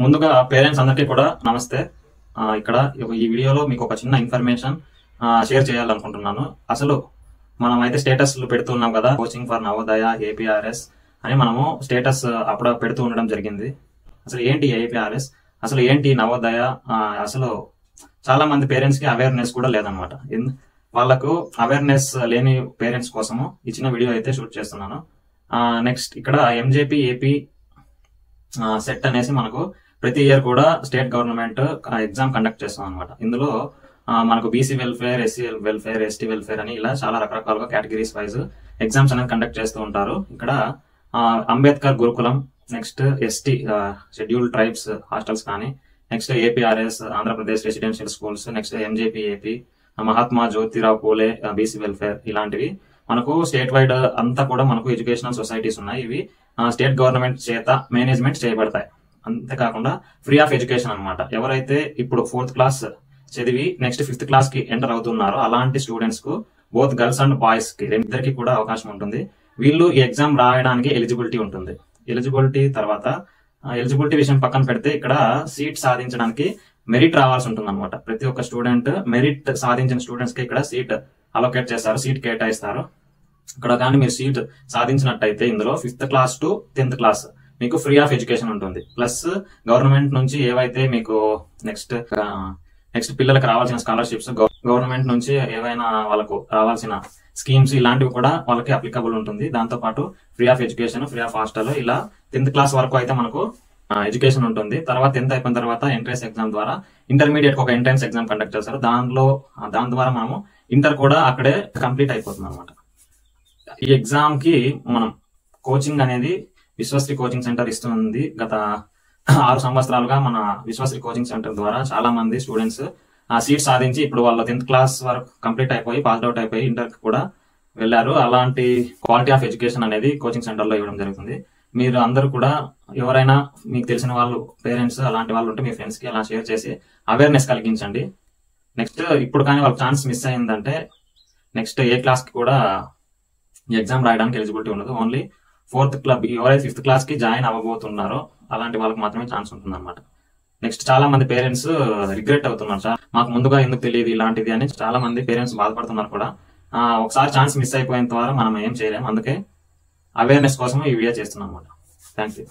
ముందుగా పేరెంట్స్ అందరికీ కూడా నమస్తే. ఇక్కడ ఈ వీడియోలో మీకు ఒక చిన్న ఇన్ఫర్మేషన్ షేర్ చేయాలనుకుంటున్నాను. అసలు మనం అయితే స్టేటస్లు పెడుతున్నాం కదా, కోచింగ్ ఫర్ నవోదయ ఏపీఆర్ఎస్ అని మనము స్టేటస్ అప్పుడు పెడుతూ ఉండడం జరిగింది. అసలు ఏంటి ఏపీఆర్ఎస్, అసలు ఏంటి నవోదయ, అసలు చాలా మంది పేరెంట్స్ కి అవేర్నెస్ కూడా లేదనమాట. వాళ్ళకు అవేర్నెస్ లేని పేరెంట్స్ కోసము ఈ చిన్న వీడియో అయితే షూట్ చేస్తున్నాను. నెక్స్ట్ ఇక్కడ ఎంజేపీ ఏపీ సెట్ అనేసి మనకు ప్రతి ఇయర్ కూడా స్టేట్ గవర్నమెంట్ ఎగ్జామ్ కండక్ట్ చేస్తాం అనమాట. ఇందులో మనకు BC welfare, SC welfare, ST welfare అని ఇలా చాలా రకరకాలుగా కేటగిరీస్ వైజ్ ఎగ్జామ్స్ అనేది కండక్ట్ చేస్తూ ఉంటారు. ఇక్కడ Ambedkar Gurukulam, next ST schedule tribes hostels కానీ, next APRS Andhra Pradesh residential schools, next MJP AP, Mahatma Jyotirao Phule BC welfare, ఇలాంటివి మనకు స్టేట్ వైడ్ అంతా కూడా మనకు ఎడ్యుకేషనల్ సొసైటీస్ ఉన్నాయి. ఇవి స్టేట్ గవర్నమెంట్ చేత మేనేజ్మెంట్ చేయబడతాయి. అంతేకాకుండా ఫ్రీ ఆఫ్ ఎడ్యుకేషన్ అనమాట. ఎవరైతే ఇప్పుడు 4th క్లాస్ చదివి నెక్స్ట్ 5th క్లాస్ కి ఎంటర్ అవుతున్నారో అలాంటి స్టూడెంట్స్ కు, బోత్ గర్ల్స్ అండ్ బాయ్స్ కి ఇద్దరికి కూడా అవకాశం ఉంటుంది. వీళ్ళు ఈ ఎగ్జామ్ రాయడానికి ఎలిజిబిలిటీ ఉంటుంది. ఎలిజిబిలిటీ తర్వాత ఎలిజిబిలిటీ విషయం పక్కన పెడితే ఇక్కడ సీట్ సాధించడానికి మెరిట్ రావాల్సి ఉంటుంది అనమాట. ప్రతి ఒక్క స్టూడెంట్ మెరిట్ సాధించిన స్టూడెంట్స్ కి ఇక్కడ సీట్ అలొకేట్ చేస్తారు, సీట్ కేటాయిస్తారు. ఇక్కడ కానీ మీరు సీట్ సాధించినట్టయితే ఇందులో 5th class to 10th class మీకు ఫ్రీ ఆఫ్ ఎడ్యుకేషన్ ఉంటుంది. ప్లస్ గవర్నమెంట్ నుంచి ఏవైతే మీకు నెక్స్ట్ పిల్లలకు రావాల్సిన స్కాలర్షిప్స్, గవర్నమెంట్ నుంచి ఏవైనా వాళ్ళకు రావాల్సిన స్కీమ్స్ ఇలాంటివి కూడా వాళ్ళకి అప్లికబుల్ ఉంటుంది. దాంతో పాటు free of education, free of hostel, ఇలా 10th క్లాస్ వరకు అయితే మనకు ఎడ్యుకేషన్ ఉంటుంది. తర్వాత 10th అయిపోయిన తర్వాత ఎంట్రన్స్ ఎగ్జామ్ ద్వారా ఇంటర్మీడియట్ ఒక ఎంట్రన్స్ ఎగ్జామ్ కండక్ట్ చేస్తారు. దాని ద్వారా మనము ఇంటర్ కూడా అక్కడే కంప్లీట్ అయిపోతుంది అనమాట. ఈ ఎగ్జామ్ కి మనం కోచింగ్ అనేది విశ్వశ్రీ కోచింగ్ సెంటర్ ఇస్తుంది. గత 6 సంవత్సరాలుగా మన విశ్వశ్రీ కోచింగ్ సెంటర్ ద్వారా చాలా మంది స్టూడెంట్స్ ఆ సీట్ సాధించి ఇప్పుడు వాళ్ళ 10th క్లాస్ వరకు కంప్లీట్ అయిపోయి పాస్ అవుట్ అయిపోయి ఇంటర్ కూడా వెళ్లారు. అలాంటి క్వాలిటీ ఆఫ్ ఎడ్యుకేషన్ అనేది కోచింగ్ సెంటర్ లో ఇవ్వడం జరుగుతుంది. మీరు అందరూ కూడా ఎవరైనా మీకు తెలిసిన వాళ్ళు, పేరెంట్స్ అలాంటి వాళ్ళు ఉంటే మీ ఫ్రెండ్స్ కి అలా షేర్ చేసి అవేర్నెస్ కలిగించండి. నెక్స్ట్ ఇప్పుడు కానీ వాళ్ళకి ఛాన్స్ మిస్ అయిందంటే నెక్స్ట్ ఏ క్లాస్ కి కూడా ఈ ఎగ్జామ్ రాయడానికి ఎలిజిబిలిటీ ఉండదు. ఓన్లీ 4th క్లాస్, ఎవరైతే 5th క్లాస్ కి జాయిన్ అవ్వబోతున్నారో అలాంటి వాళ్ళకి మాత్రమే ఛాన్స్ ఉంటుంది అనమాట. నెక్స్ట్ చాలా మంది పేరెంట్స్ రిగ్రెట్ అవుతున్నారు, సార్ మాకు ముందుగా ఎందుకు తెలియదు ఇలాంటిది అని చాలా మంది పేరెంట్స్ బాధపడుతున్నారు కూడా. ఒకసారి ఛాన్స్ మిస్ అయిపోయిన ద్వారా మనం ఏం చేయలేము. అందుకే అవేర్నెస్ కోసం ఈ వీడియో చేస్తున్నాం అనమాట. Thank you.